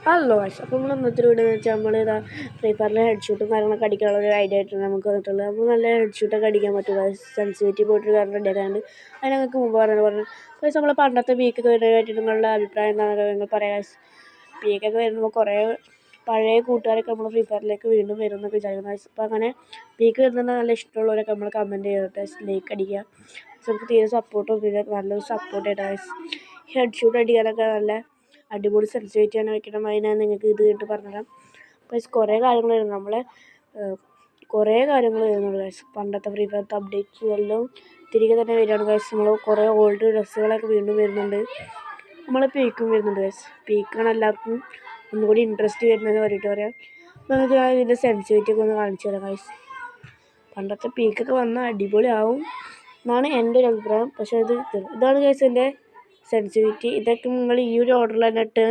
Hello guys, അപ്പോൾ നമ്മൾ ഇന്നത്തെ വീഡിയോ എന്ന് വെച്ചാൽ നമ്മളിതാ ഫ്രീ ഫയറിൽ ഹെഡ് ഷൂട്ടും കാര്യങ്ങളൊക്കെ അടിക്കാനുള്ള ഒരു ഐഡിയ ആയിട്ട് നമുക്ക് വന്നിട്ടുള്ളത്. നമ്മൾ നല്ല ഹെഡ് ഷൂട്ടൊക്കെ അടിക്കാൻ പറ്റും. സെൻസിറ്റിവിറ്റി പോയിട്ടൊരു കാരണം റെഡിയാക്കാണ്ട് അതിന് ഞങ്ങൾക്ക് മുമ്പ് പറഞ്ഞു ഗൈസ്, നമ്മൾ പണ്ടത്തെ പീക്കൊക്കെ വരുന്നതായിട്ട് നിങ്ങളുടെ അഭിപ്രായം എന്താണെന്ന് നിങ്ങൾ പറയാം ഗൈസ്. പീക്കൊക്കെ വരുമ്പോൾ കുറേ പഴയ കൂട്ടുകാരൊക്കെ നമ്മൾ ഫ്രീ ഫയറിലേക്ക് വീണ്ടും വരും എന്നൊക്കെ വിചാരിക്കുന്നു ഗൈസ്. അപ്പോൾ അങ്ങനെ പീക്ക് വരുന്നത് നല്ല ഇഷ്ടമുള്ളവരൊക്കെ നമ്മൾ കമൻറ്റ് ചെയ്തിട്ട് ലൈക്ക് അടിക്കുക. നമുക്ക് തീരെ സപ്പോർട്ടും പിന്നെ നല്ലൊരു സപ്പോർട്ടായിട്ട് ഗൈസ്. ഹെഡ് ഷൂട്ട് അടിക്കാനൊക്കെ നല്ല അടിപൊളി സെൻസിറ്റിവിറ്റിയാണ് വെക്കണം. അതിനാണ് നിങ്ങൾക്ക് ഇത് കേട്ട് പറഞ്ഞുതരാം. പക്ഷേ കുറേ കാര്യങ്ങൾ വരുന്നു, നമ്മളെ കുറേ കാര്യങ്ങൾ വരുന്നുണ്ട് ഗൈസ്. പണ്ടത്തെ ഫ്രീ ഫയർത്തെ അപ്ഡേറ്റ്സ് എല്ലാം തിരികെ തന്നെ വരികയാണ് ഗൈസ്. നമ്മൾ കുറേ ഓൾഡ് ഡ്രസ്സുകളൊക്കെ വീണ്ടും വരുന്നുണ്ട്. നമ്മൾ പീക്കും വരുന്നുണ്ട് ഗൈസ്. പീക്കാണ് എല്ലാവർക്കും ഒന്നുകൂടി ഇൻട്രസ്റ്റ് വരുന്നതെന്ന് പറഞ്ഞിട്ട് പറയാം. അപ്പോൾ നമുക്ക് ഇതിൻ്റെ സെൻസിറ്റിവിറ്റി ഒക്കെ ഒന്ന് കാണിച്ചു തരാം ഗൈസ്. പണ്ടത്തെ പീക്കൊക്കെ വന്നാൽ അടിപൊളിയാവും എന്നാണ് എൻ്റെ ഒരു അഭിപ്രായം. പക്ഷേ ഇതാണ് ഗൈസ് എൻ്റെ സെൻസിറ്റിവിറ്റി. ഇതൊക്കെ നിങ്ങൾ ഈ ഒരു ഓർഡറിൽ തന്നെ ഇട്ട്